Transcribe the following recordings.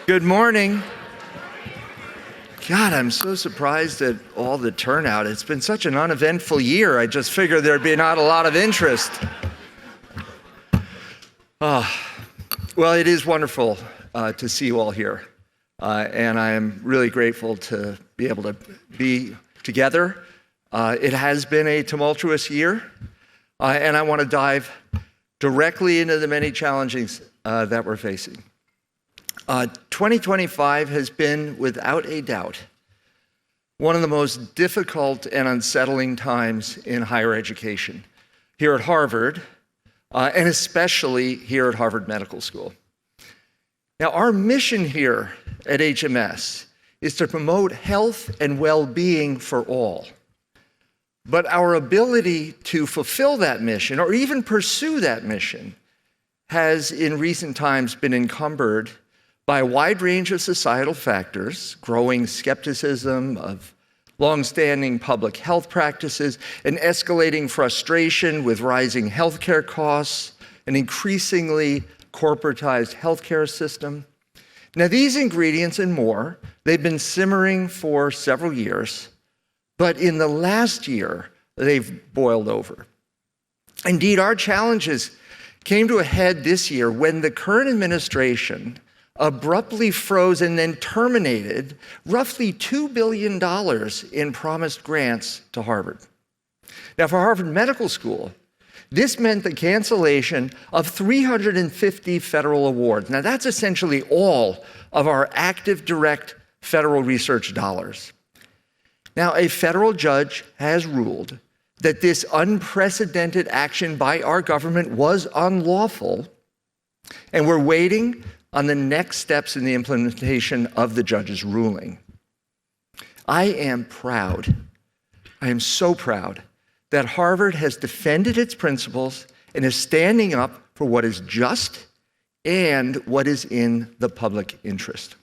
Good morning. God, I'm so surprised at all the turnout. It's been such an uneventful year. I just figured there'd be not a lot of interest. Well, it is wonderful to see you all here. And I am really grateful to be able to be together. It has been a tumultuous year, and I want to dive directly into the many challenges that we're facing. 2025 has been, without a doubt, one of the most difficult and unsettling times in higher education here at Harvard, and especially here at Harvard Medical School. Now, our mission here at HMS is to promote health and well-being for all. But our ability to fulfill that mission, or even pursue that mission, has in recent times been encumbered by a wide range of societal factors, growing skepticism of longstanding public health practices, an escalating frustration with rising healthcare costs, an increasingly corporatized healthcare system. Now, these ingredients and more, they've been simmering for several years, but in the last year, they've boiled over. Indeed, our challenges came to a head this year when the current administration abruptly froze and then terminated roughly $2 billion in promised grants to Harvard. Now, for Harvard Medical School, this meant the cancellation of 350 federal awards. Now, that's essentially all of our active direct federal research dollars. Now, a federal judge has ruled that this unprecedented action by our government was unlawful, and we're waiting on the next steps in the implementation of the judge's ruling. I am proud, I am so proud that Harvard has defended its principles and is standing up for what is just and what is in the public interest.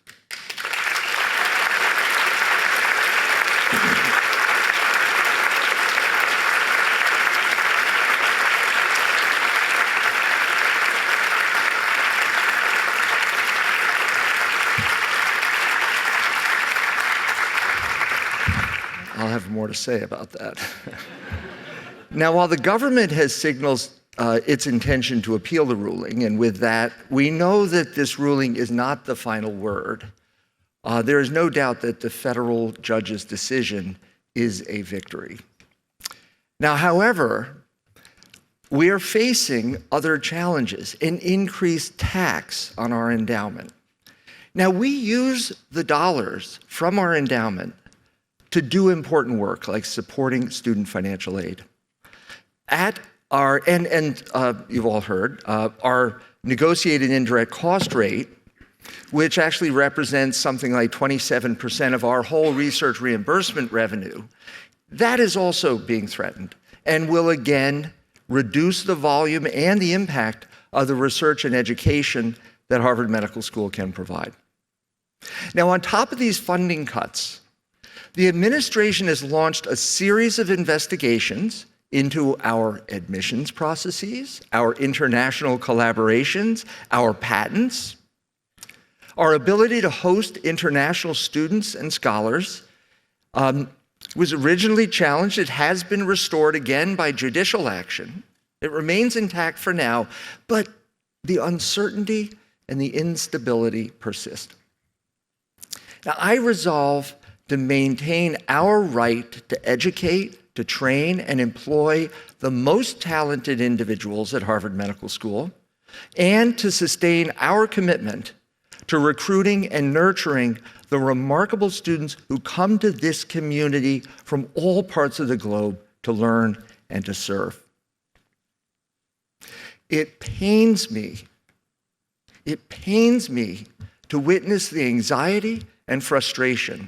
I'll have more to say about that. Now, while the government has signaled its intention to appeal the ruling, and with that, we know that this ruling is not the final word, there is no doubt that the federal judge's decision is a victory. Now, however, we are facing other challenges, an increased tax on our endowment. Now, we use the dollars from our endowment to do important work like supporting student financial aid. At our, you've all heard, our negotiated indirect cost rate, which actually represents something like 27% of our whole research reimbursement revenue, that is also being threatened and will again reduce the volume and the impact of the research and education that Harvard Medical School can provide. Now, on top of these funding cuts, the administration has launched a series of investigations into our admissions processes, our international collaborations, our patents. Our ability to host international students and scholars was originally challenged. It has been restored again by judicial action. It remains intact for now, but the uncertainty and the instability persist. Now, I resolve to maintain our right to educate, to train, and employ the most talented individuals at Harvard Medical School, and to sustain our commitment to recruiting and nurturing the remarkable students who come to this community from all parts of the globe to learn and to serve. It pains me to witness the anxiety and frustration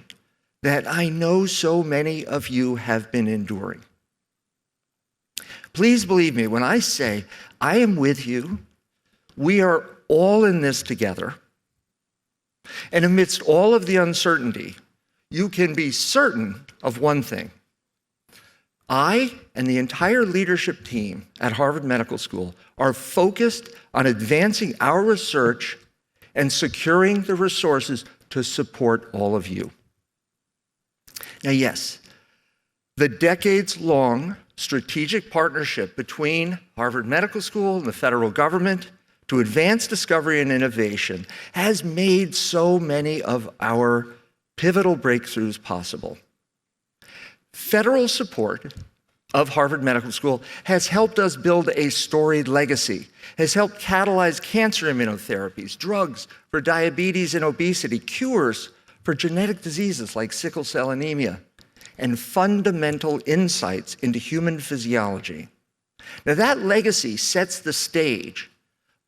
that I know so many of you have been enduring. Please believe me when I say I am with you. We are all in this together. And amidst all of the uncertainty, you can be certain of one thing. I and the entire leadership team at Harvard Medical School are focused on advancing our research and securing the resources to support all of you. Now, yes, the decades-long strategic partnership between Harvard Medical School and the federal government to advance discovery and innovation has made so many of our pivotal breakthroughs possible. Federal support of Harvard Medical School has helped us build a storied legacy, has helped catalyze cancer immunotherapies, drugs for diabetes and obesity, cures for genetic diseases like sickle cell anemia, and fundamental insights into human physiology. Now, that legacy sets the stage,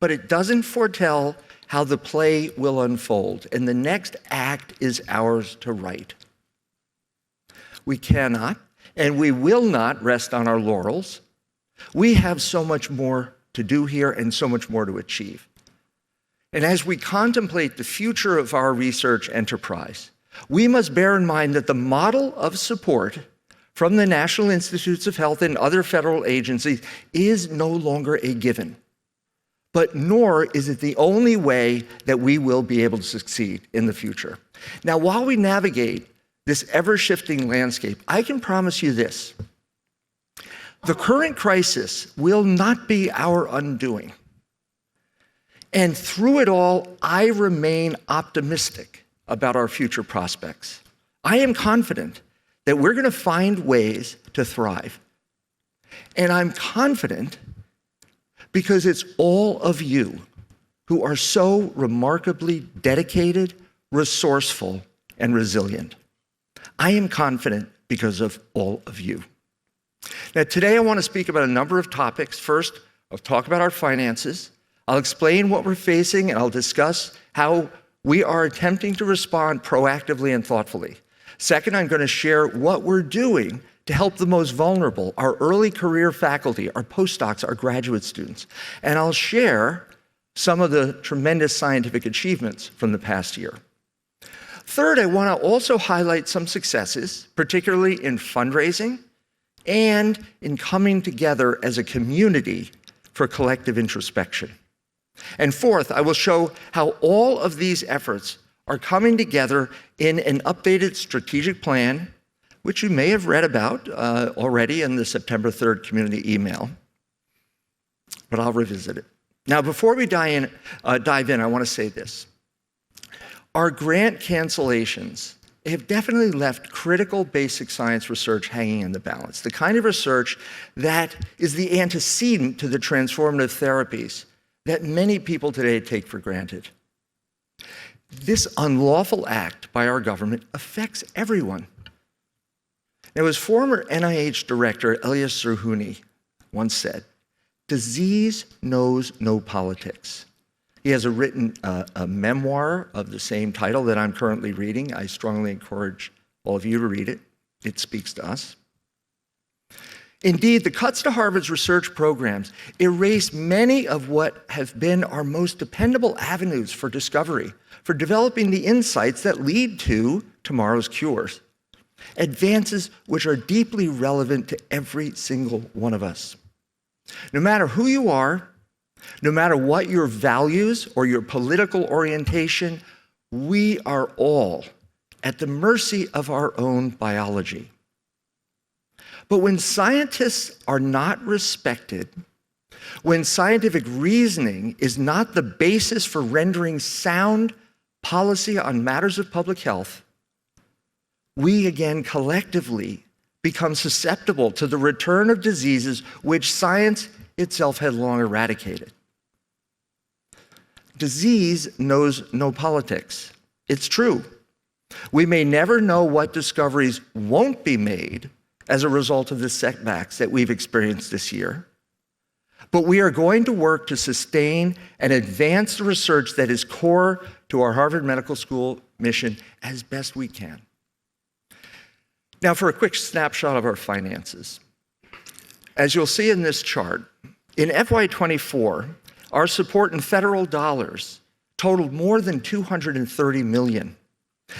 but it doesn't foretell how the play will unfold, and the next act is ours to write. We cannot, and we will not rest on our laurels. We have so much more to do here and so much more to achieve. And as we contemplate the future of our research enterprise, we must bear in mind that the model of support from the National Institutes of Health and other federal agencies is no longer a given. But nor is it the only way that we will be able to succeed in the future. Now, while we navigate this ever-shifting landscape, I can promise you this: the current crisis will not be our undoing. And through it all, I remain optimistic about our future prospects. I am confident that we're going to find ways to thrive. And I'm confident because it's all of you who are so remarkably dedicated, resourceful, and resilient. I am confident because of all of you. Now, today I want to speak about a number of topics. First, I'll talk about our finances. I'll explain what we're facing, and I'll discuss how we are attempting to respond proactively and thoughtfully. Second, I'm going to share what we're doing to help the most vulnerable, our early career faculty, our postdocs, our graduate students. And I'll share some of the tremendous scientific achievements from the past year. Third, I want to also highlight some successes, particularly in fundraising and in coming together as a community for collective introspection. And fourth, I will show how all of these efforts are coming together in an updated strategic plan, which you may have read about already in the September 3rd community email, but I'll revisit it. Now, before we dive in, I want to say this. Our grant cancellations have definitely left critical basic science research hanging in the balance, the kind of research that is the antecedent to the transformative therapies that many people today take for granted. This unlawful act by our government affects everyone. Now, as former NIH director Elias Zerhouni once said, "Disease knows no politics." He has written a memoir of the same title that I'm currently reading. I strongly encourage all of you to read it. It speaks to us. Indeed, the cuts to Harvard's research programs erase many of what have been our most dependable avenues for discovery, for developing the insights that lead to tomorrow's cures, advances which are deeply relevant to every single one of us. No matter who you are, no matter what your values or your political orientation, we are all at the mercy of our own biology. But when scientists are not respected, when scientific reasoning is not the basis for rendering sound policy on matters of public health, we again collectively become susceptible to the return of diseases which science itself had long eradicated. Disease knows no politics. It's true. We may never know what discoveries won't be made as a result of the setbacks that we've experienced this year, but we are going to work to sustain and advance the research that is core to our Harvard Medical School mission as best we can. Now, for a quick snapshot of our finances. As you'll see in this chart, in FY24, our support in federal dollars totaled more than $230 million.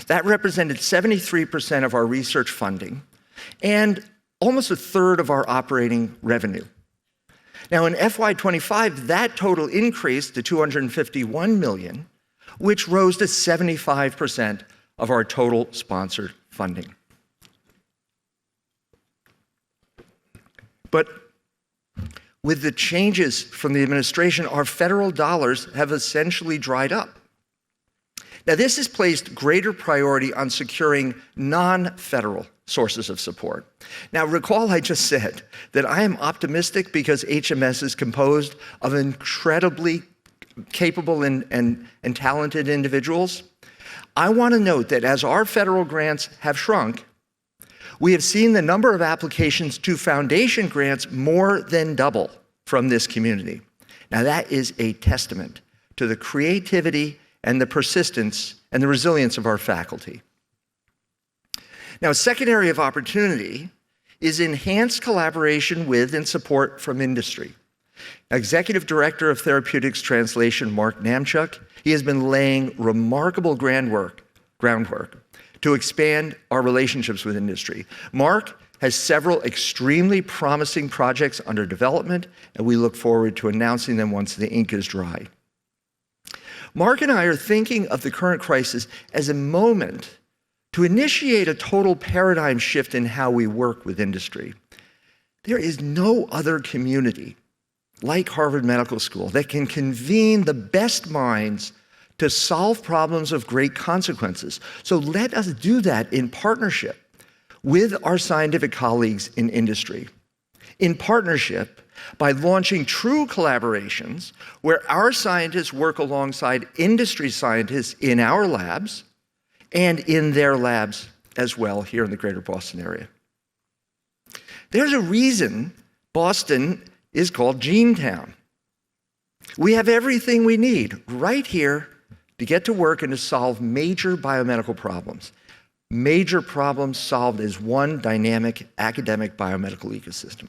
That represented 73% of our research funding and almost a third of our operating revenue. Now, in FY25, that total increased to $251 million, which rose to 75% of our total sponsored funding. But with the changes from the administration, our federal dollars have essentially dried up. Now, this has placed greater priority on securing non-federal sources of support. Now, recall I just said that I am optimistic because HMS is composed of incredibly capable and talented individuals. I want to note that as our federal grants have shrunk, we have seen the number of applications to foundation grants more than double from this community. Now, that is a testament to the creativity and the persistence and the resilience of our faculty. Now, a second area of opportunity is enhanced collaboration with and support from industry. Executive Director of Therapeutics Translation, Mark Namchuk, he has been laying remarkable groundwork to expand our relationships with industry. Mark has several extremely promising projects under development, and we look forward to announcing them once the ink is dry. Mark and I are thinking of the current crisis as a moment to initiate a total paradigm shift in how we work with industry. There is no other community like Harvard Medical School that can convene the best minds to solve problems of great consequences. So let us do that in partnership with our scientific colleagues in industry. In partnership, by launching true collaborations where our scientists work alongside industry scientists in our labs and in their labs as well here in the greater Boston area. There's a reason Boston is called Genetown. We have everything we need right here to get to work and to solve major biomedical problems. Major problems solved as one dynamic academic biomedical ecosystem.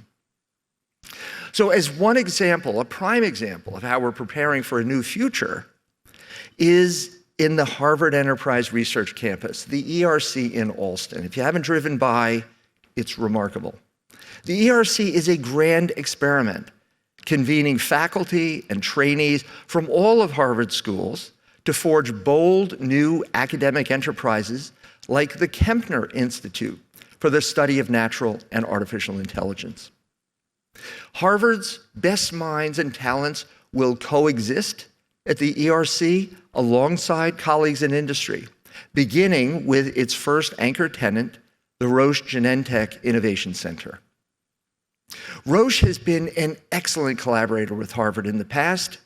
So as one example, a prime example of how we're preparing for a new future is in the Harvard Enterprise Research Campus, the ERC in Allston. If you haven't driven by, it's remarkable. The ERC is a grand experiment, convening faculty and trainees from all of Harvard schools to forge bold new academic enterprises like the Kempner Institute for the study of natural and artificial intelligence. Harvard's best minds and talents will coexist at the ERC alongside colleagues in industry, beginning with its first anchor tenant, the Roche Genentech Innovation Center. Roche has been an excellent collaborator with Harvard in the past,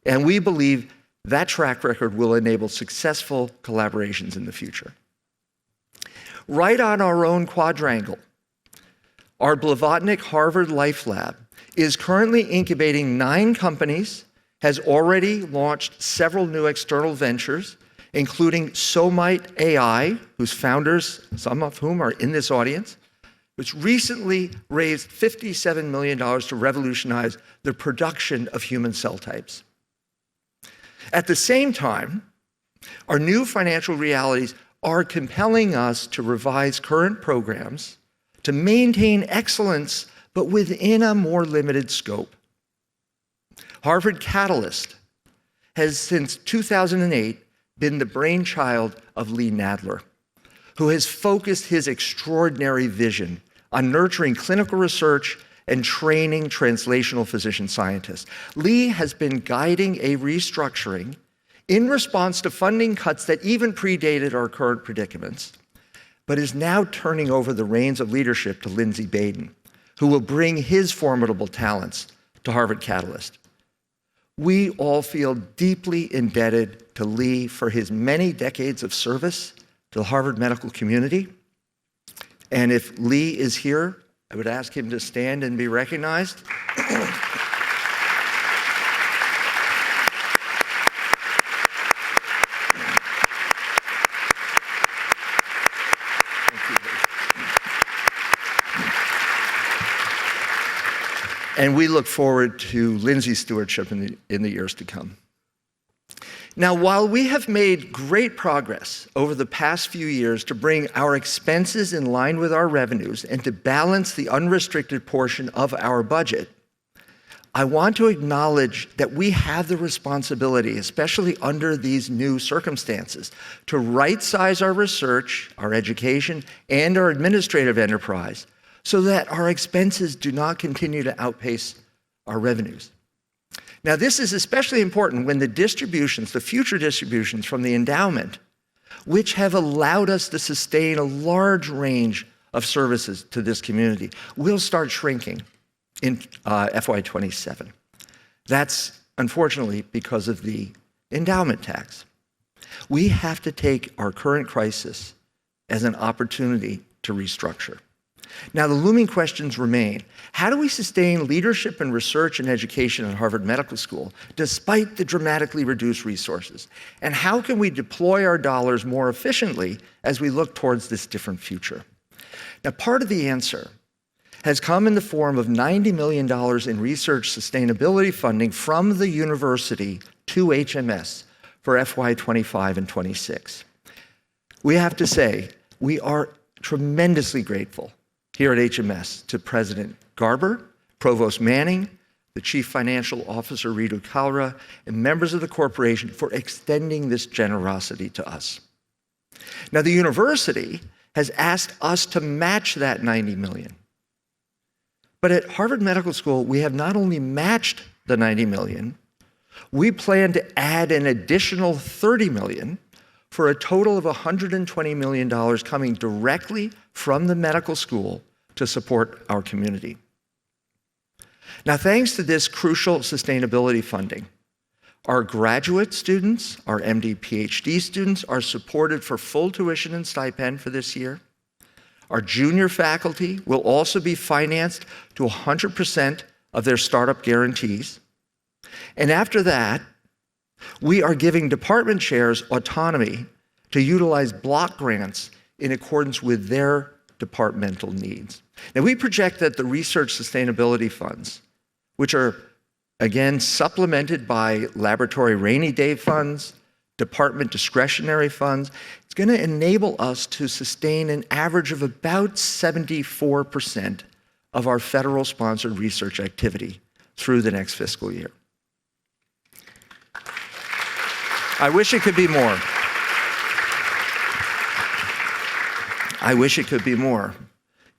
and we believe that track record will enable successful collaborations in the future. Right on our own quadrangle, our Blavatnik Harvard Life Lab is currently incubating 9 companies, has already launched several new external ventures, including SoMite AI, whose founders, some of whom are in this audience, which recently raised $57 million to revolutionize the production of human cell types. At the same time, our new financial realities are compelling us to revise current programs to maintain excellence, but within a more limited scope. Harvard Catalyst has since 2008 been the brainchild of Lee Nadler, who has focused his extraordinary vision on nurturing clinical research and training translational physician scientists. Lee has been guiding a restructuring in response to funding cuts that even predated our current predicaments, but is now turning over the reins of leadership to Lindsay Baden, who will bring his formidable talents to Harvard Catalyst. We all feel deeply indebted to Lee for his many decades of service to the Harvard medical community. And if Lee is here, I would ask him to stand and be recognized. And we look forward to Lindsay's stewardship in the years to come. Now, while we have made great progress over the past few years to bring our expenses in line with our revenues and to balance the unrestricted portion of our budget, I want to acknowledge that we have the responsibility, especially under these new circumstances, to right-size our research, our education, and our administrative enterprise so that our expenses do not continue to outpace our revenues. Now, this is especially important when the distributions, the future distributions from the endowment, which have allowed us to sustain a large range of services to this community, will start shrinking in FY27. That's unfortunately because of the endowment tax. We have to take our current crisis as an opportunity to restructure. Now, the looming questions remain. How do we sustain leadership and research and education at Harvard Medical School despite the dramatically reduced resources? And how can we deploy our dollars more efficiently as we look towards this different future? Now, part of the answer has come in the form of $90 million in research sustainability funding from the university to HMS for FY25 and 26. We have to say, we are tremendously grateful here at HMS to President Garber, Provost Manning, the Chief Financial Officer Ritu Kalra, and members of the corporation for extending this generosity to us. Now, the university has asked us to match that $90 million. But at Harvard Medical School, we have not only matched the $90 million, we plan to add an additional $30 million for a total of $120 million coming directly from the medical school to support our community. Now, thanks to this crucial sustainability funding, our graduate students, our MD, PhD students are supported for full tuition and stipend for this year. Our junior faculty will also be financed to 100% of their startup guarantees. And after that, we are giving department chairs autonomy to utilize block grants in accordance with their departmental needs. Now, we project that the research sustainability funds, which are, again, supplemented by laboratory rainy day funds, department discretionary funds, it's going to enable us to sustain an average of about 74% of our federal-sponsored research activity through the next fiscal year. I wish it could be more. I wish it could be more.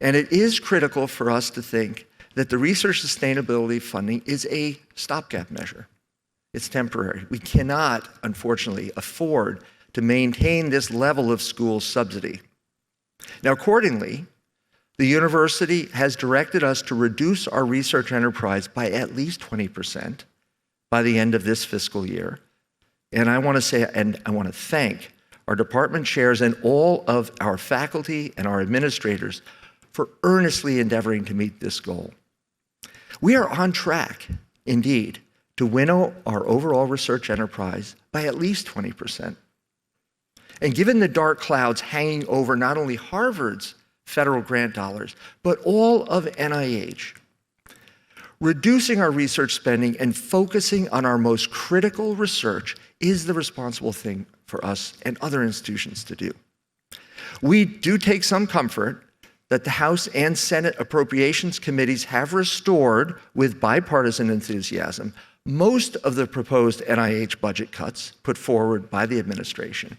And it is critical for us to think that the research sustainability funding is a stopgap measure. It's temporary. We cannot, unfortunately, afford to maintain this level of school subsidy. Now, accordingly, the university has directed us to reduce our research enterprise by at least 20% by the end of this fiscal year. And I want to say, and I want to thank our department chairs and all of our faculty and our administrators for earnestly endeavoring to meet this goal. We are on track, indeed, to winnow our overall research enterprise by at least 20%. And given the dark clouds hanging over not only Harvard's federal grant dollars, but all of NIH, reducing our research spending and focusing on our most critical research is the responsible thing for us and other institutions to do. We do take some comfort that the House and Senate Appropriations Committees have restored, with bipartisan enthusiasm, most of the proposed NIH budget cuts put forward by the administration.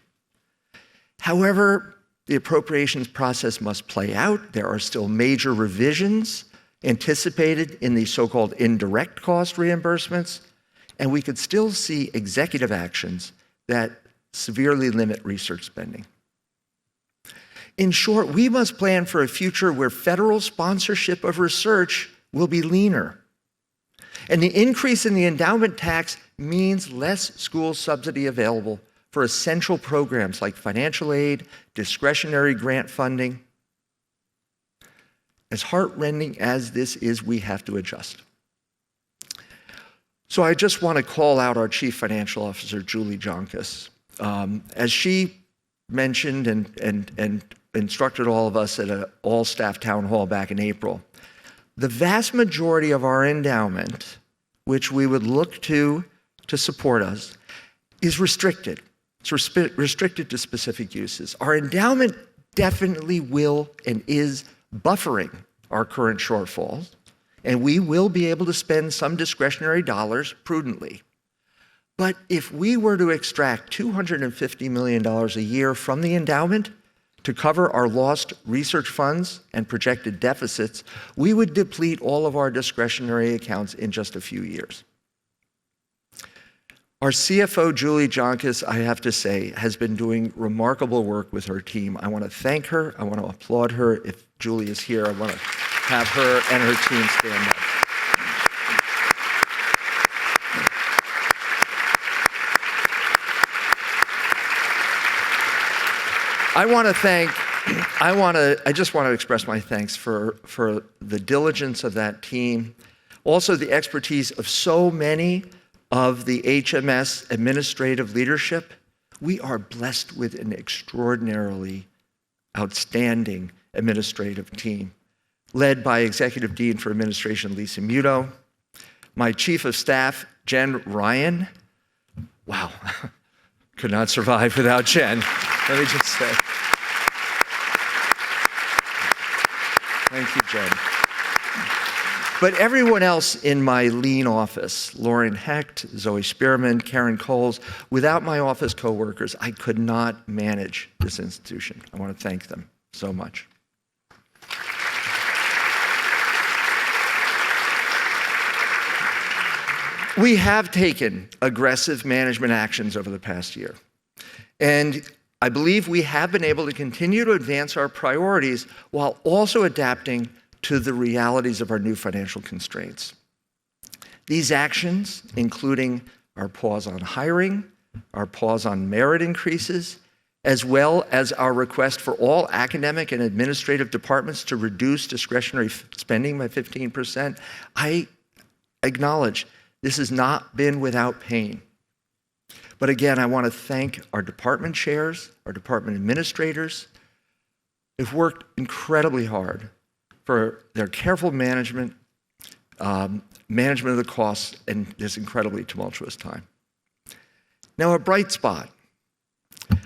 However, the appropriations process must play out. There are still major revisions anticipated in the so-called indirect cost reimbursements, and we could still see executive actions that severely limit research spending. In short, we must plan for a future where federal sponsorship of research will be leaner. And the increase in the endowment tax means less school subsidy available for essential programs like financial aid, discretionary grant funding. As heartrending as this is, we have to adjust. So I just want to call out our Chief Financial Officer, Julie Jonkis. As she mentioned and instructed all of us at an all-staff town hall back in April, the vast majority of our endowment, which we would look to support us, is restricted. It's restricted to specific uses. Our endowment definitely will and is buffering our current shortfalls, and we will be able to spend some discretionary dollars prudently. But if we were to extract $250 million a year from the endowment to cover our lost research funds and projected deficits, we would deplete all of our discretionary accounts in just a few years. Our CFO, Julie Jonkis, I have to say, has been doing remarkable work with her team. I want to thank her. I want to applaud her. If Julie is here, I want to have her and her team stand up. I just want to express my thanks for the diligence of that team. Also, the expertise of so many of the HMS administrative leadership. We are blessed with an extraordinarily outstanding administrative team, led by Executive Dean for Administration, Lisa Muto, my Chief of Staff, Jen Ryan. Wow, could not survive without Jen, let me just say. Thank you, Jen. But everyone else in my lean office, Lauren Hecht, Zoe Spearman, Karen Coles, without my office coworkers, I could not manage this institution. I want to thank them so much. We have taken aggressive management actions over the past year. And I believe we have been able to continue to advance our priorities while also adapting to the realities of our new financial constraints. These actions, including our pause on hiring, our pause on merit increases, as well as our request for all academic and administrative departments to reduce discretionary spending by 15%, I acknowledge this has not been without pain. But again, I want to thank our department chairs, our department administrators. They've worked incredibly hard for their careful management of the costs in this incredibly tumultuous time. Now, a bright spot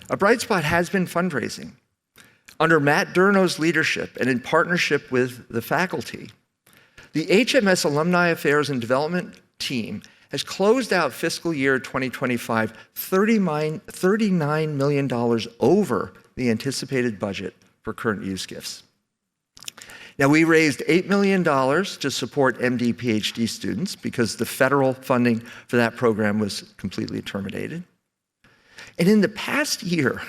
has been fundraising. Under Matt Durno's leadership and in partnership with the faculty, the HMS Alumni Affairs and Development team has closed out fiscal year 2025 $39 million over the anticipated budget for current use gifts. Now, we raised $8 million to support MD, PhD students because the federal funding for that program was completely terminated. And in the past year,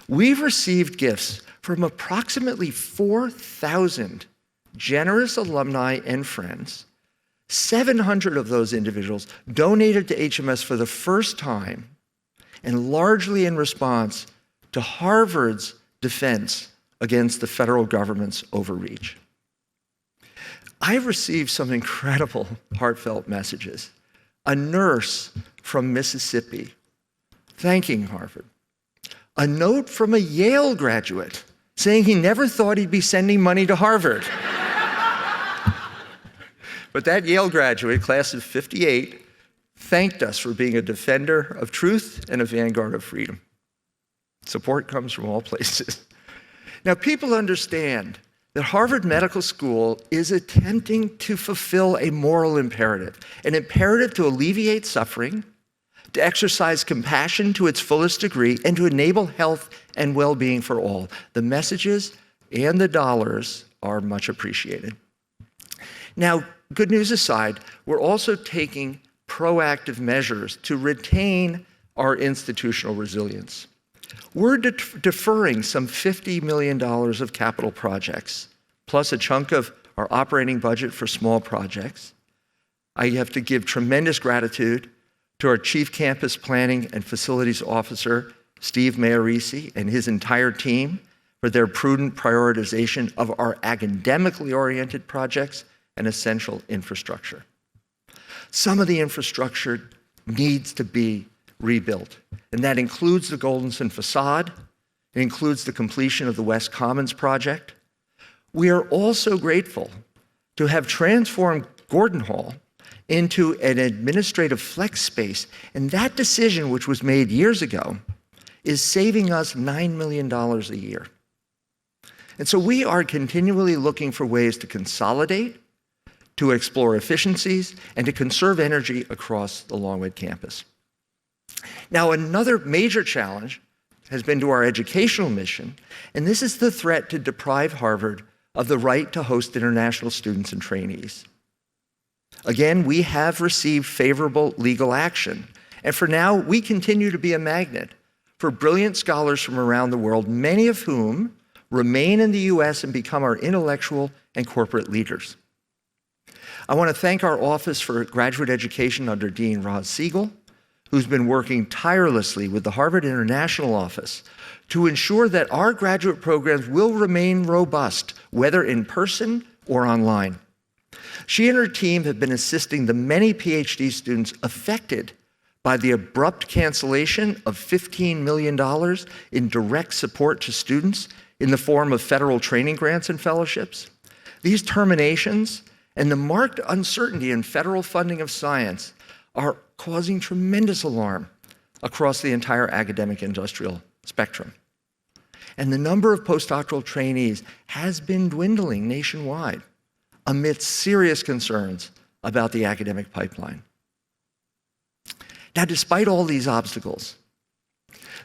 we've received gifts from approximately 4,000 generous alumni and friends. 700 of those individuals donated to HMS for the first time, and largely in response to Harvard's defense against the federal government's overreach. I've received some incredible heartfelt messages. A nurse from Mississippi thanking Harvard. A note from a Yale graduate saying he never thought he'd be sending money to Harvard. But that Yale graduate, class of '58, thanked us for being a defender of truth and a vanguard of freedom. Support comes from all places. Now, people understand that Harvard Medical School is attempting to fulfill a moral imperative, an imperative to alleviate suffering, to exercise compassion to its fullest degree, and to enable health and well-being for all. The messages and the dollars are much appreciated. Now, good news aside, we're also taking proactive measures to retain our institutional resilience. We're deferring some $50 million of capital projects, plus a chunk of our operating budget for small projects. I have to give tremendous gratitude to our Chief Campus Planning and Facilities Officer, Steve Mayorisi, and his entire team for their prudent prioritization of our academically oriented projects and essential infrastructure. Some of the infrastructure needs to be rebuilt, and that includes the Goldenson facade. It includes the completion of the West Commons project. We are also grateful to have transformed Gordon Hall into an administrative flex space, and that decision, which was made years ago, is saving us $9 million a year. And so we are continually looking for ways to consolidate, to explore efficiencies, and to conserve energy across the Longwood campus. Now, another major challenge has been to our educational mission, and this is the threat to deprive Harvard of the right to host international students and trainees. Again, we have received favorable legal action, and for now, we continue to be a magnet for brilliant scholars from around the world, many of whom remain in the US and become our intellectual and corporate leaders. I want to thank our Office for Graduate Education under Dean Roz Siegel, who's been working tirelessly with the Harvard International Office to ensure that our graduate programs will remain robust, whether in person or online. She and her team have been assisting the many PhD students affected by the abrupt cancellation of $15 million in direct support to students in the form of federal training grants and fellowships. These terminations and the marked uncertainty in federal funding of science are causing tremendous alarm across the entire academic industrial spectrum. And the number of postdoctoral trainees has been dwindling nationwide amidst serious concerns about the academic pipeline. Now, despite all these obstacles,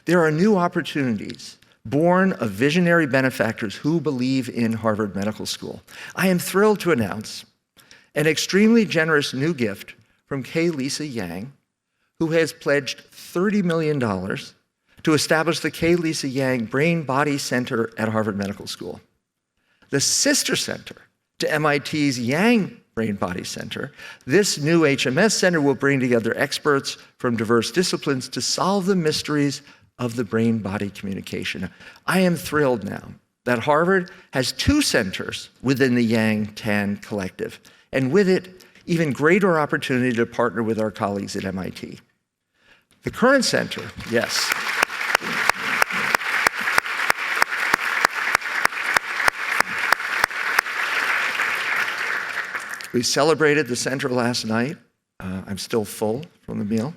there are new opportunities born of visionary benefactors who believe in Harvard Medical School. I am thrilled to announce an extremely generous new gift from K. Lisa Yang, who has pledged $30 million to establish the K. Lisa Yang Brain Body Center at Harvard Medical School. The sister center to MIT's Yang Brain Body Center, this new HMS center will bring together experts from diverse disciplines to solve the mysteries of the brain-body communication. I am thrilled now that Harvard has 2 centers within the Yang TAN collective, and with it, even greater opportunity to partner with our colleagues at MIT. The current center, yes. We celebrated the center last night. I'm still full from the meal.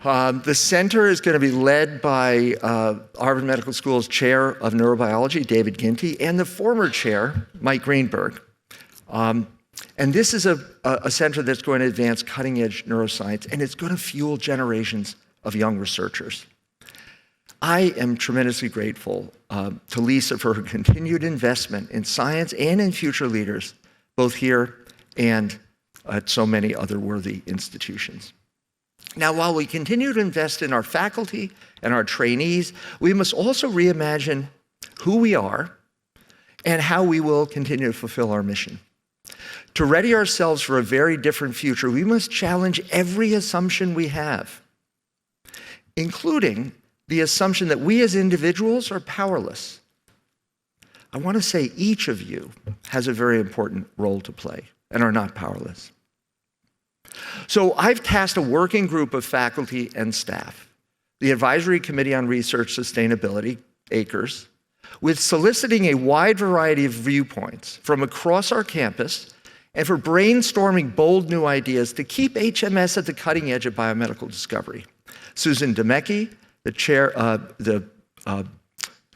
The center is going to be led by Harvard Medical School's chair of neurobiology, David Ginty, and the former chair, Mike Greenberg. And this is a center that's going to advance cutting-edge neuroscience, and it's going to fuel generations of young researchers. I am tremendously grateful to Lisa for her continued investment in science and in future leaders, both here and at so many other worthy institutions. Now, while we continue to invest in our faculty and our trainees, we must also reimagine who we are and how we will continue to fulfill our mission. To ready ourselves for a very different future, we must challenge every assumption we have, including the assumption that we as individuals are powerless. I want to say each of you has a very important role to play and are not powerless. So I've tasked a working group of faculty and staff, the Advisory Committee on Research Sustainability, ACRES, with soliciting a wide variety of viewpoints from across our campus and for brainstorming bold new ideas to keep HMS at the cutting edge of biomedical discovery. Susan Demecki, the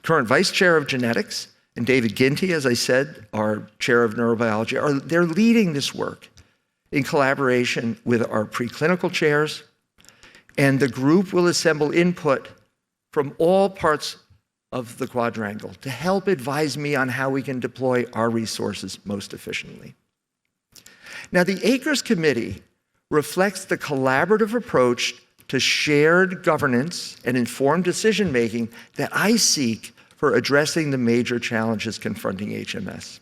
current vice chair of genetics, and David Ginty, as I said, our chair of neurobiology, they're leading this work in collaboration with our preclinical chairs, and the group will assemble input from all parts of the quadrangle to help advise me on how we can deploy our resources most efficiently. Now, the ACRES committee reflects the collaborative approach to shared governance and informed decision-making that I seek for addressing the major challenges confronting HMS.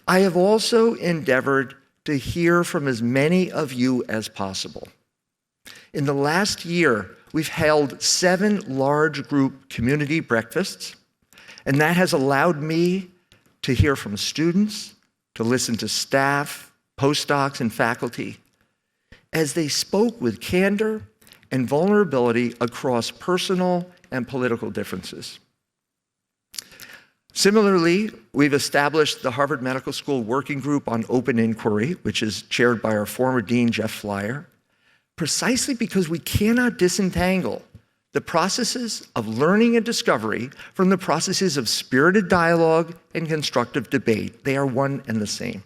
I have also endeavored to hear from as many of you as possible. In the last year, we've held 7 large group community breakfasts, and that has allowed me to hear from students, to listen to staff, postdocs, and faculty as they spoke with candor and vulnerability across personal and political differences. Similarly, we've established the Harvard Medical School Working Group on Open Inquiry, which is chaired by our former dean, Jeff Flyer, precisely because we cannot disentangle the processes of learning and discovery from the processes of spirited dialogue and constructive debate. They are one and the same.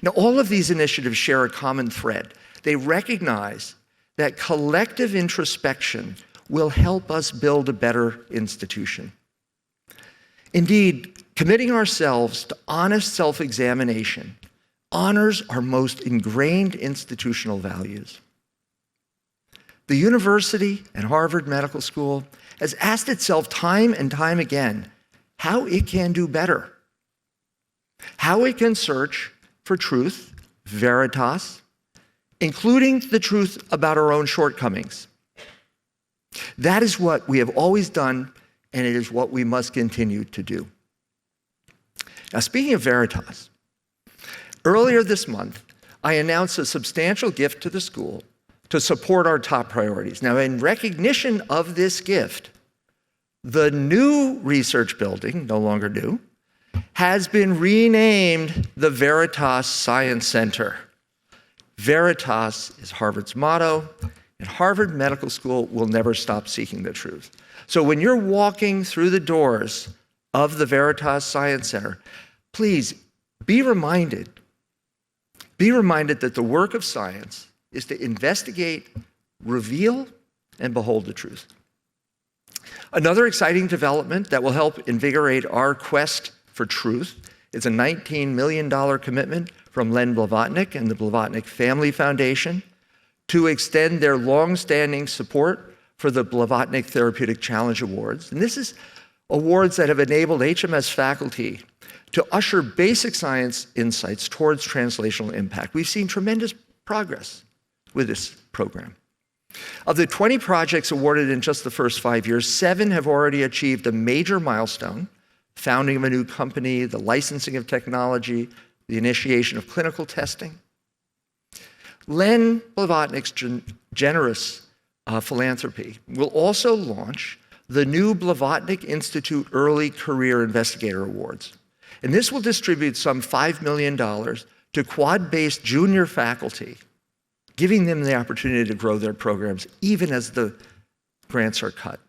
Now, all of these initiatives share a common thread. They recognize that collective introspection will help us build a better institution. Indeed, committing ourselves to honest self-examination honors our most ingrained institutional values. The university and Harvard Medical School has asked itself time and time again how it can do better, how it can search for truth, veritas, including the truth about our own shortcomings. That is what we have always done, and it is what we must continue to do. Now, speaking of veritas, earlier this month, I announced a substantial gift to the school to support our top priorities. Now, in recognition of this gift, the new research building, no longer new, has been renamed the Veritas Science Center. Veritas is Harvard's motto, and Harvard Medical School will never stop seeking the truth. So when you're walking through the doors of the Veritas Science Center, please be reminded that the work of science is to investigate, reveal, and behold the truth. Another exciting development that will help invigorate our quest for truth is a $19 million commitment from Len Blavatnik and the Blavatnik Family Foundation to extend their long-standing support for the Blavatnik Therapeutic Challenge Awards. And this is awards that have enabled HMS faculty to usher basic science insights towards translational impact. We've seen tremendous progress with this program. Of the 20 projects awarded in just the first 5 years, 7 have already achieved a major milestone: founding of a new company, the licensing of technology, the initiation of clinical testing. Len Blavatnik's generous philanthropy will also launch the new Blavatnik Institute Early Career Investigator Awards. And this will distribute some $5 million to quad-based junior faculty, giving them the opportunity to grow their programs even as the grants are cut.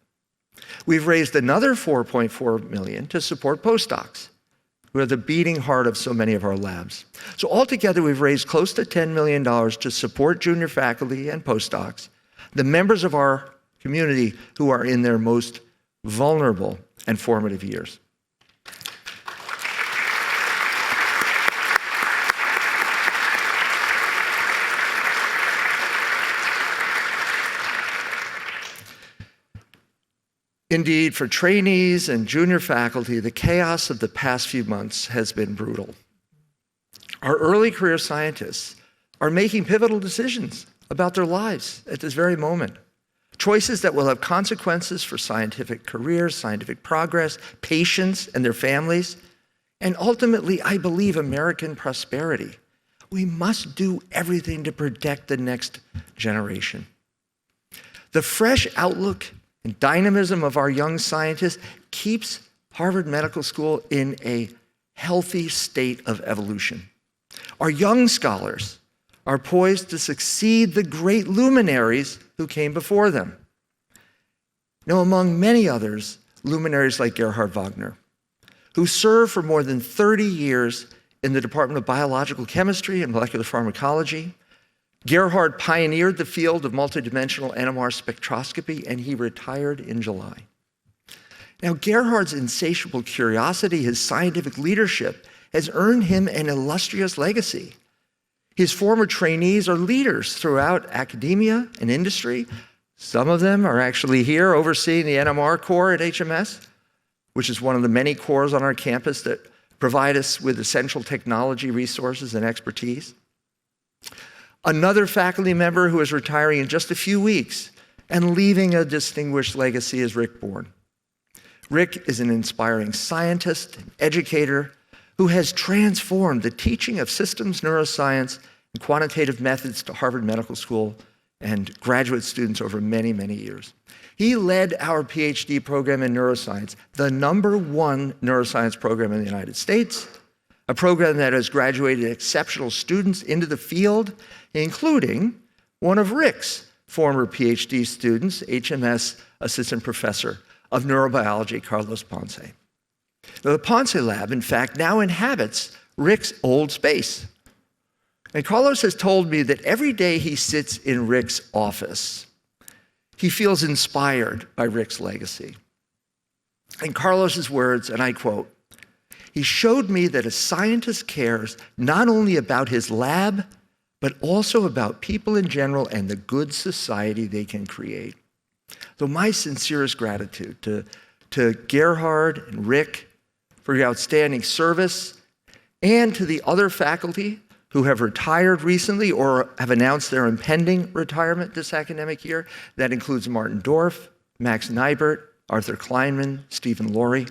We've raised another $4.4 million to support postdocs, who are the beating heart of so many of our labs. So altogether, we've raised close to $10 million to support junior faculty and postdocs, the members of our community who are in their most vulnerable and formative years. Indeed, for trainees and junior faculty, the chaos of the past few months has been brutal. Our early career scientists are making pivotal decisions about their lives at this very moment. Choices that will have consequences for scientific careers, scientific progress, patients and their families, and ultimately, I believe, American prosperity. We must do everything to protect the next generation. The fresh outlook and dynamism of our young scientists keeps Harvard Medical School in a healthy state of evolution. Our young scholars are poised to succeed the great luminaries who came before them. Now, among many others, luminaries like Gerhard Wagner, who served for more than 30 years in the Department of Biological Chemistry and Molecular Pharmacology. Gerhard pioneered the field of multidimensional NMR spectroscopy, and he retired in July. Now, Gerhard's insatiable curiosity, his scientific leadership, has earned him an illustrious legacy. His former trainees are leaders throughout academia and industry. Some of them are actually here overseeing the NMR core at HMS, which is one of the many cores on our campus that provide us with essential technology resources and expertise. Another faculty member who is retiring in just a few weeks and leaving a distinguished legacy is Rick Bourne. Rick is an inspiring scientist and educator who has transformed the teaching of systems neuroscience and quantitative methods to Harvard Medical School and graduate students over many, many years. He led our PhD program in neuroscience, the #1 neuroscience program in the United States, a program that has graduated exceptional students into the field, including one of Rick's former PhD students, HMS Assistant Professor of Neurobiology, Carlos Ponce. Now, the Ponce Lab, in fact, now inhabits Rick's old space, And Carlos has told me that every day he sits in Rick's office, he feels inspired by Rick's legacy. In Carlos's words, and I quote, "He showed me that a scientist cares not only about his lab, but also about people in general and the good society they can create." So my sincerest gratitude to Gerhard and Rick for your outstanding service, and to the other faculty who have retired recently or have announced their impending retirement this academic year. That includes Martin Dorff, Max Neibert, Arthur Kleinman, Stephen Laurie.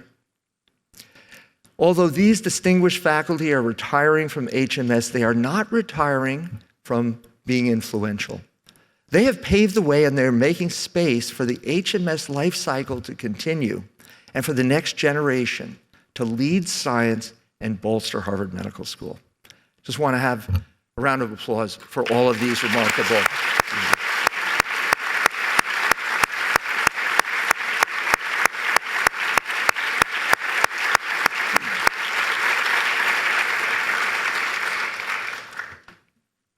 Although these distinguished faculty are retiring from HMS, they are not retiring from being influential. They have paved the way and they're making space for the HMS life cycle to continue and for the next generation to lead science and bolster Harvard Medical School. Just want to have a round of applause for all of these remarkable.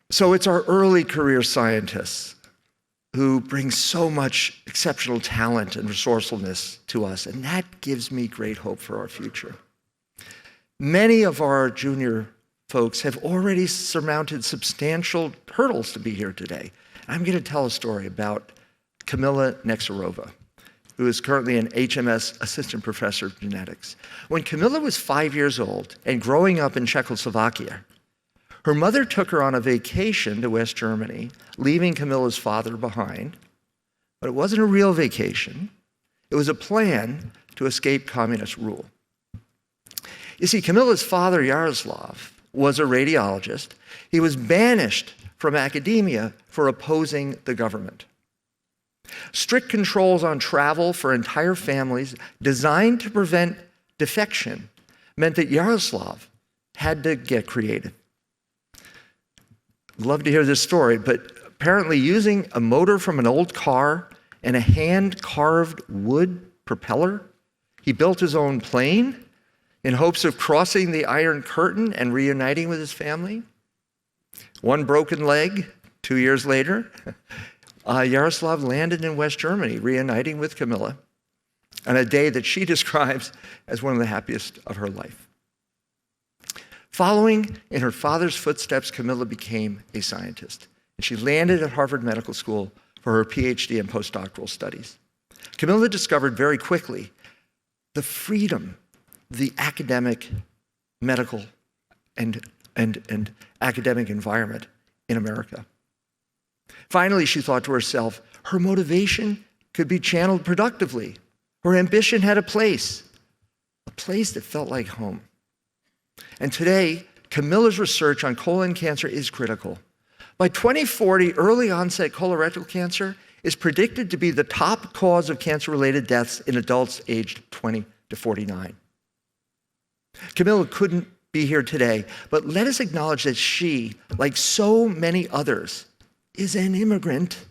So it's our early career scientists who bring so much exceptional talent and resourcefulness to us, and that gives me great hope for our future. Many of our junior folks have already surmounted substantial hurdles to be here today. I'm going to tell a story about Kamila Nexarova, who is currently an HMS assistant professor of genetics. When Kamila was 5 years old and growing up in Czechoslovakia, her mother took her on a vacation to West Germany, leaving Camilla's father behind. But it wasn't a real vacation. It was a plan to escape communist rule. You see, Camilla's father, Yaroslav, was a radiologist. He was banished from academia for opposing the government. Strict controls on travel for entire families designed to prevent defection meant that Yaroslav had to get creative. I'd love to hear this story, but apparently using a motor from an old car and a hand-carved wood propeller, he built his own plane in hopes of crossing the Iron Curtain and reuniting with his family. One broken leg, 2 years later, Yaroslav landed in West Germany, reuniting with Kamila, on a day that she describes as one of the happiest of her life. Following in her father's footsteps, Kamila became a scientist, and she landed at Harvard Medical School for her PhD and postdoctoral studies. Kamila discovered very quickly the freedom, the academic, medical, and academic environment in America. Finally, she thought to herself, her motivation could be channeled productively. Her ambition had a place that felt like home. And today, Camila's research on colon cancer is critical. By 2040, early onset colorectal cancer is predicted to be the top cause of cancer-related deaths in adults aged 20 to 49. Kamila couldn't be here today, but let us acknowledge that she, like so many others, is an immigrant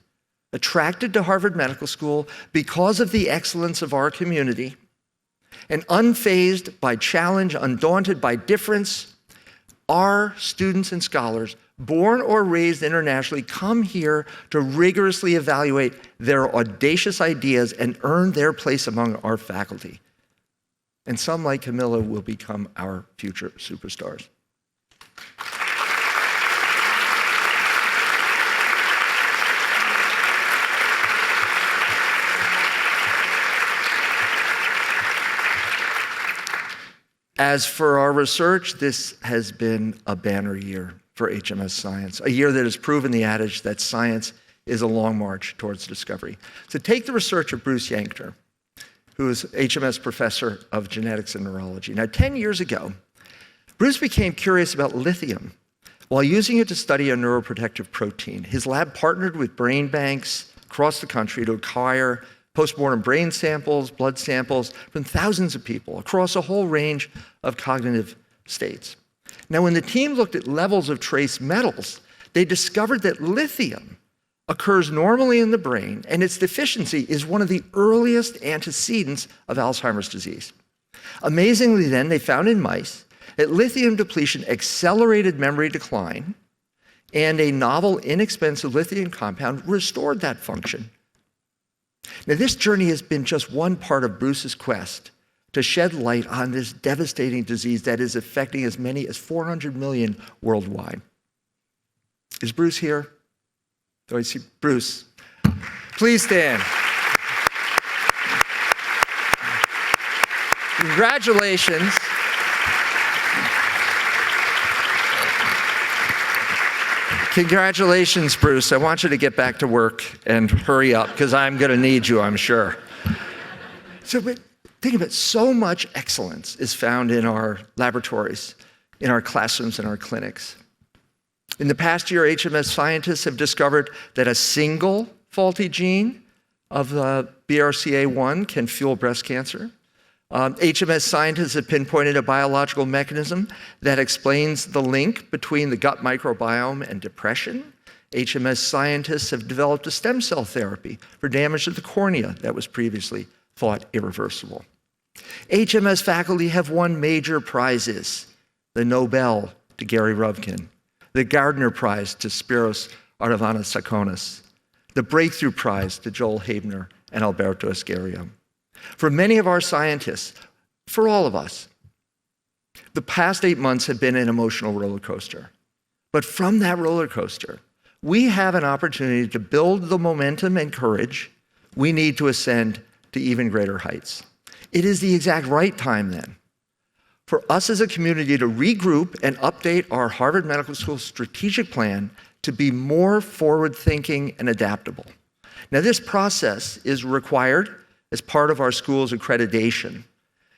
attracted to Harvard Medical School because of the excellence of our community, and unfazed by challenge, undaunted by difference. Our students and scholars, born or raised internationally, come here to rigorously evaluate their audacious ideas and earn their place among our faculty. And some, like Kamila, will become our future superstars. As for our research, this has been a banner year for HMS Science, a year that has proven the adage that science is a long march towards discovery. So take the research of Bruce Yankner, who is HMS professor of genetics and neurology. Now, 10 years ago, Bruce became curious about lithium while using it to study a neuroprotective protein. His lab partnered with brain banks across the country to acquire postmortem brain samples, blood samples from thousands of people across a whole range of cognitive states. Now, when the team looked at levels of trace metals, they discovered that lithium occurs normally in the brain, and its deficiency is one of the earliest antecedents of Alzheimer's disease. Amazingly then, they found in mice that lithium depletion accelerated memory decline, and a novel, inexpensive lithium compound restored that function. Now, this journey has been just one part of Bruce's quest to shed light on this devastating disease that is affecting as many as 400 million worldwide. Is Bruce here? Do I see Bruce? Please stand. Congratulations. Congratulations, Bruce. I want you to get back to work and hurry up, because I'm going to need you, I'm sure. But think of it, so much excellence is found in our laboratories, in our classrooms, and our clinics. In the past year, HMS scientists have discovered that a single faulty gene of the BRCA1 can fuel breast cancer. HMS scientists have pinpointed a biological mechanism that explains the link between the gut microbiome and depression. HMS scientists have developed a stem cell therapy for damage to the cornea that was previously thought irreversible. HMS faculty have won major prizes: the Nobel to Gary Ruvkin, the Gardner Prize to Spiros Artavana-Sakonis, the Breakthrough Prize to Joel Haebner and Alberto Esquerio. For many of our scientists, for all of us, the past 8 months have been an emotional roller coaster. But from that roller coaster, we have an opportunity to build the momentum and courage we need to ascend to even greater heights. It is the exact right time then for us as a community to regroup and update our Harvard Medical School strategic plan to be more forward-thinking and adaptable. Now, this process is required as part of our school's accreditation,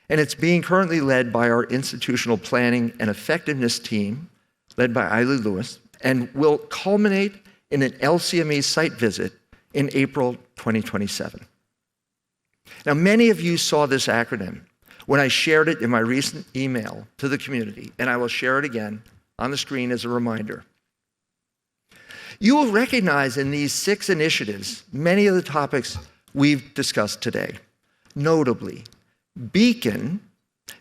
and it's being currently led by our institutional planning and effectiveness team, led by Eiley Lewis, and will culminate in an LCME site visit in April 2027. Now, many of you saw this acronym when I shared it in my recent email to the community, and I will share it again on the screen as a reminder. You will recognize in these 6 initiatives many of the topics we've discussed today. Notably, Beacon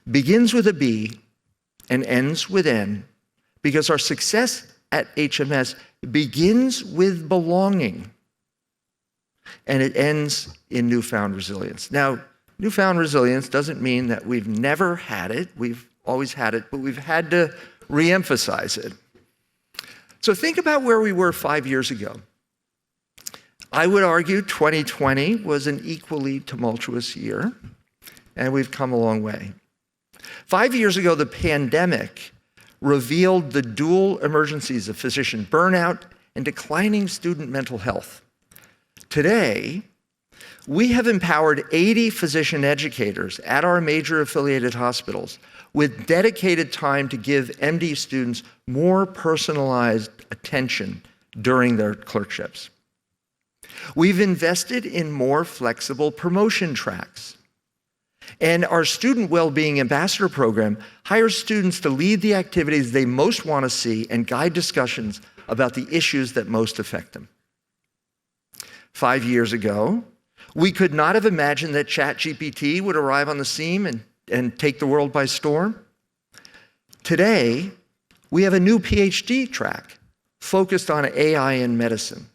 begins with a B and ends with N, because our success at HMS begins with belonging and it ends in newfound resilience. Now, newfound resilience doesn't mean that we've never had it. We've always had it, but we've had to re-emphasize it. So think about where we were 5 years ago. I would argue 2020 was an equally tumultuous year, and we've come a long way. 5 years ago, the pandemic revealed the dual emergencies of physician burnout and declining student mental health. Today, we have empowered 80 physician educators at our major affiliated hospitals with dedicated time to give MD students more personalized attention during their clerkships. We've invested in more flexible promotion tracks. And our Student Wellbeing Ambassador Program hires students to lead the activities they most want to see and guide discussions about the issues that most affect them. 5 years ago, we could not have imagined that ChatGPT would arrive on the scene and take the world by storm. Today, we have a new PhD track focused on AI in medicine.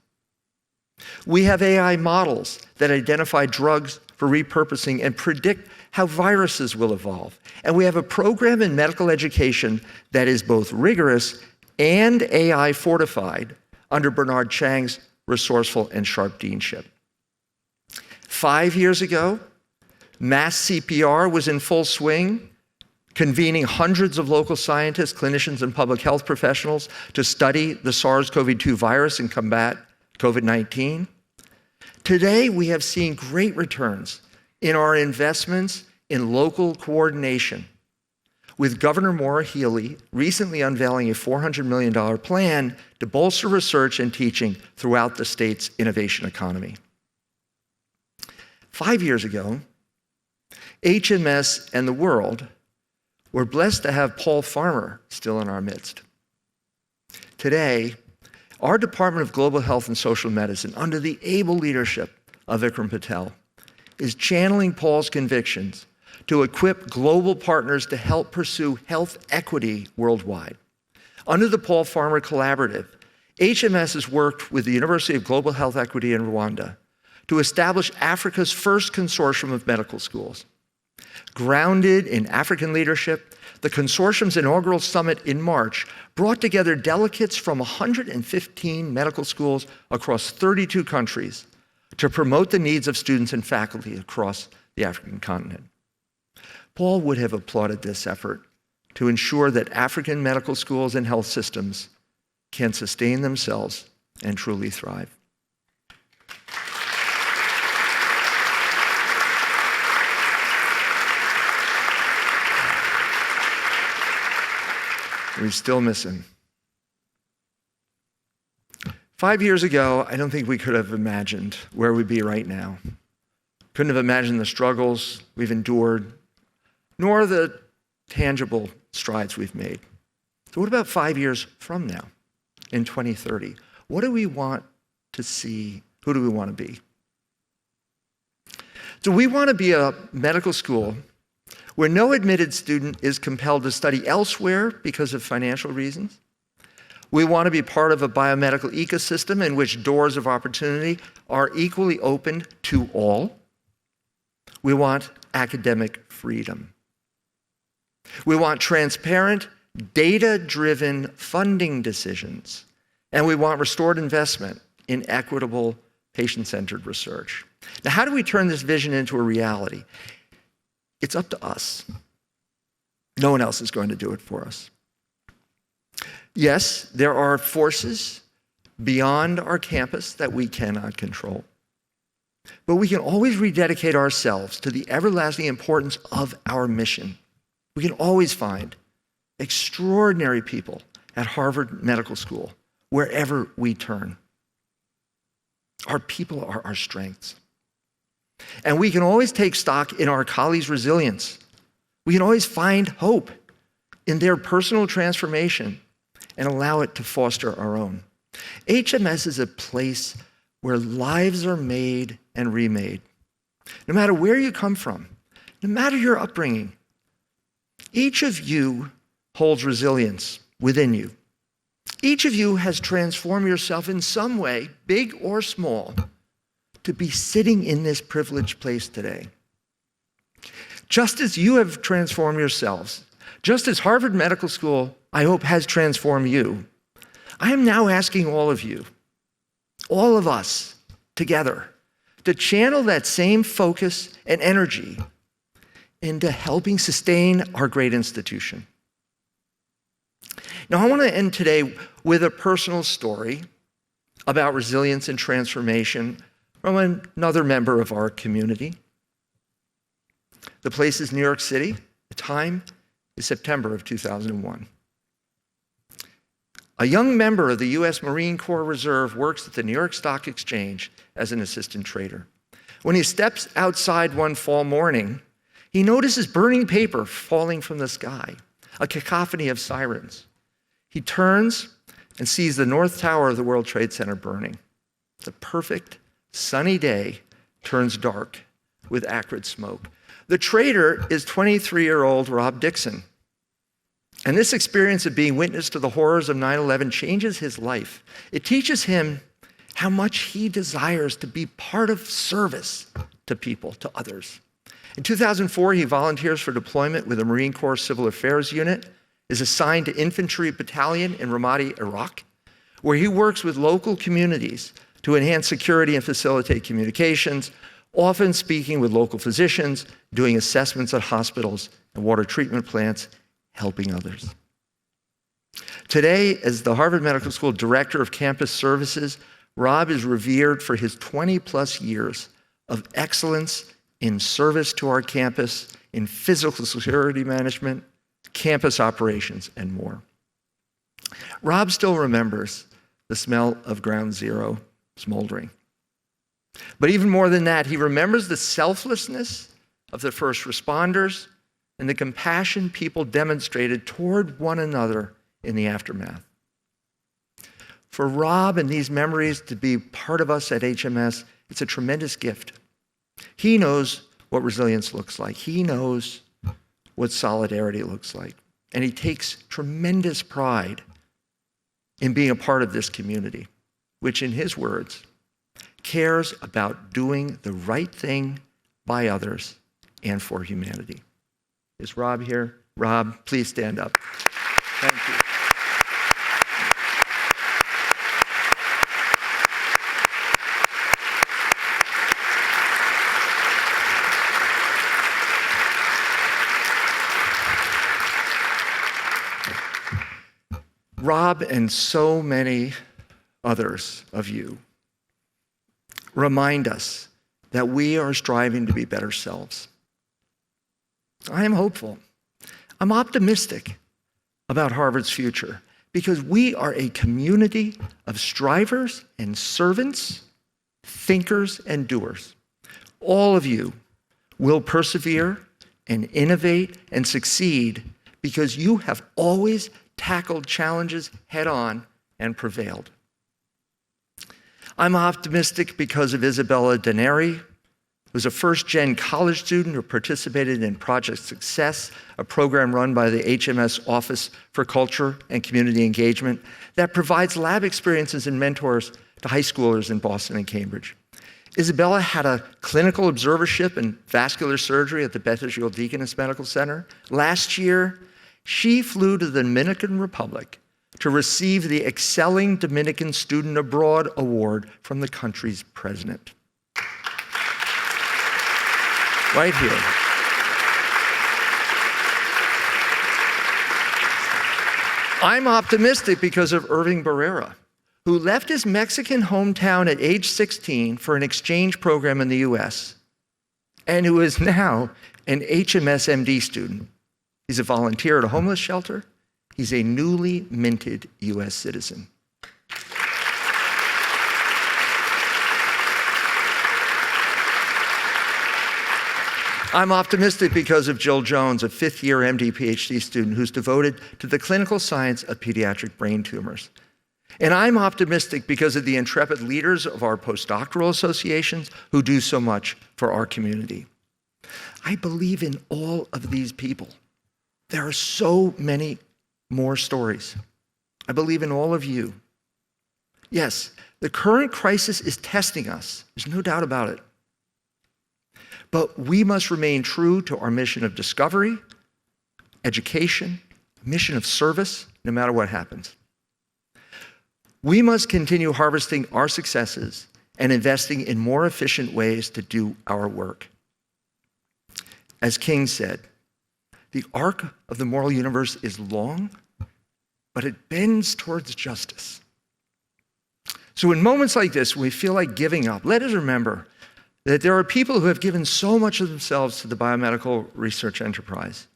We have AI models that identify drugs for repurposing and predict how viruses will evolve. And we have a program in medical education that is both rigorous and AI fortified under Bernard Chang's resourceful and sharp deanship. 5 years ago, mass CPR was in full swing, convening hundreds of local scientists, clinicians, and public health professionals to study the SARS-CoV-2 virus and combat COVID-19. Today, we have seen great returns in our investments in local coordination, with Governor Maura Healey recently unveiling a $400 million plan to bolster research and teaching throughout the state's innovation economy. 5 years ago, HMS and the world were blessed to have Paul Farmer still in our midst. Today, our Department of Global Health and Social Medicine, under the able leadership of Vikram Patel, is channeling Paul's convictions to equip global partners to help pursue health equity worldwide. Under the Paul Farmer Collaborative, HMS has worked with the University of Global Health Equity in Rwanda to establish Africa's first consortium of medical schools. Grounded in African leadership, the consortium's inaugural summit in March brought together delegates from 115 medical schools across 32 countries to promote the needs of students and faculty across the African continent. Paul would have applauded this effort to ensure that African medical schools and health systems can sustain themselves and truly thrive. We still miss him. 5 years ago, I don't think we could have imagined where we'd be right now. Couldn't have imagined the struggles we've endured, nor the tangible strides we've made. So what about 5 years from now, in 2030? What do we want to see? Who do we want to be? So we want to be a medical school where no admitted student is compelled to study elsewhere because of financial reasons. We want to be part of a biomedical ecosystem in which doors of opportunity are equally open to all. We want academic freedom. We want transparent, data-driven funding decisions. And we want restored investment in equitable, patient-centered research. Now, how do we turn this vision into a reality? It's up to us. No one else is going to do it for us. Yes, there are forces beyond our campus that we cannot control. But we can always rededicate ourselves to the everlasting importance of our mission. We can always find extraordinary people at Harvard Medical School, wherever we turn. Our people are our strengths. And we can always take stock in our colleagues' resilience. We can always find hope in their personal transformation and allow it to foster our own. HMS is a place where lives are made and remade. No matter where you come from, no matter your upbringing, each of you holds resilience within you. Each of you has transformed yourself in some way, big or small, to be sitting in this privileged place today. Just as you have transformed yourselves, just as Harvard Medical School, I hope, has transformed you, I am now asking all of you, all of us together, to channel that same focus and energy into helping sustain our great institution. Now, I want to end today with a personal story about resilience and transformation from another member of our community. The place is New York City. The time is September of 2001. A young member of the U.S. Marine Corps Reserve works at the New York Stock Exchange as an assistant trader. When he steps outside one fall morning, he notices burning paper falling from the sky, a cacophony of sirens. He turns and sees the North Tower of the World Trade Center burning. It's a perfect sunny day turns dark with acrid smoke. The trader is 23-year-old Rob Dixon. And this experience of being witness to the horrors of 9/11 changes his life. It teaches him how much he desires to be part of service to people, to others. In 2004, he volunteers for deployment with the Marine Corps Civil Affairs Unit, is assigned to Infantry Battalion in Ramadi, Iraq, where he works with local communities to enhance security and facilitate communications, often speaking with local physicians, doing assessments at hospitals and water treatment plants, helping others. Today, as the Harvard Medical School Director of Campus Services, Rob is revered for his 20-plus years of excellence in service to our campus, in physical security management, campus operations, and more. Rob still remembers the smell of Ground Zero smoldering. But even more than that, he remembers the selflessness of the first responders and the compassion people demonstrated toward one another in the aftermath. For Rob and these memories to be part of us at HMS, it's a tremendous gift. He knows what resilience looks like. He knows what solidarity looks like. And he takes tremendous pride in being a part of this community, which in his words, cares about doing the right thing by others and for humanity. Is Rob here? Rob, please stand up. Thank you. Rob and so many others of you remind us that we are striving to be better selves. I am hopeful. I'm optimistic about Harvard's future because we are a community of strivers and servants, thinkers and doers. All of you will persevere and innovate and succeed because you have always tackled challenges head on and prevailed. I'm optimistic because of Isabella Deneri, who's a first-gen college student who participated in Project Success, a program run by the HMS Office for Culture and Community Engagement that provides lab experiences and mentors to high schoolers in Boston and Cambridge. Isabella had a clinical observership in vascular surgery at the Beth Israel Deaconess Medical Center. Last year, she flew to the Dominican Republic to receive the Excelling Dominican Student Abroad Award from the country's president. Right here. I'm optimistic because of Irving Barrera, who left his Mexican hometown at age 16 for an exchange program in the US, and who is now an HMS MD student. He's a volunteer at a homeless shelter. He's a newly minted US citizen. I'm optimistic because of Jill Jones, a fifth-year MD PhD student who's devoted to the clinical science of pediatric brain tumors. And I'm optimistic because of the intrepid leaders of our postdoctoral associations who do so much for our community. I believe in all of these people. There are so many more stories. I believe in all of you. Yes, the current crisis is testing us. There's no doubt about it. But we must remain true to our mission of discovery, education, mission of service, no matter what happens. We must continue harvesting our successes and investing in more efficient ways to do our work. As King said, the arc of the moral universe is long, but it bends towards justice. So in moments like this, when we feel like giving up, let us remember that there are people who have given so much of themselves to the biomedical research enterprise.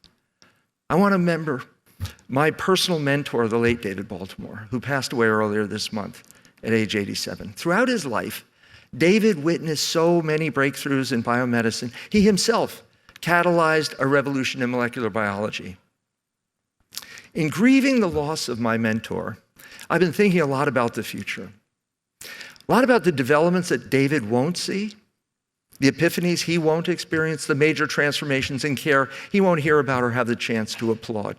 I want to remember my personal mentor, the late David Baltimore, who passed away earlier this month at age 87. Throughout his life, David witnessed so many breakthroughs in biomedicine. He himself catalyzed a revolution in molecular biology. In grieving the loss of my mentor, I've been thinking a lot about the future. A lot about the developments that David won't see, the epiphanies he won't experience, the major transformations in care he won't hear about or have the chance to applaud.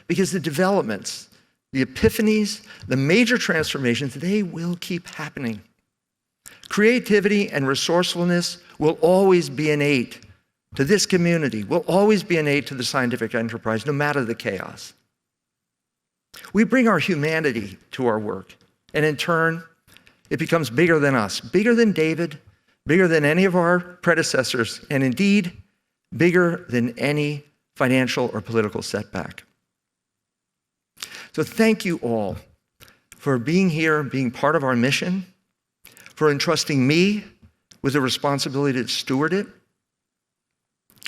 Because the developments, the epiphanies, the major transformations, they will keep happening. Creativity and resourcefulness will always be innate to this community, will always be innate to the scientific enterprise, no matter the chaos. We bring our humanity to our work, and in turn, it becomes bigger than us, bigger than David, bigger than any of our predecessors, and indeed, bigger than any financial or political setback. So thank you all for being here, being part of our mission, for entrusting me with the responsibility to steward it.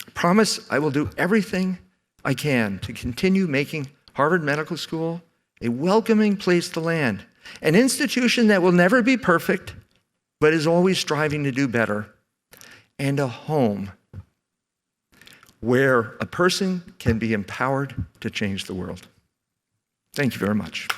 I promise I will do everything I can to continue making Harvard Medical School a welcoming place to land, an institution that will never be perfect, but is always striving to do better, and a home where a person can be empowered to change the world. Thank you very much.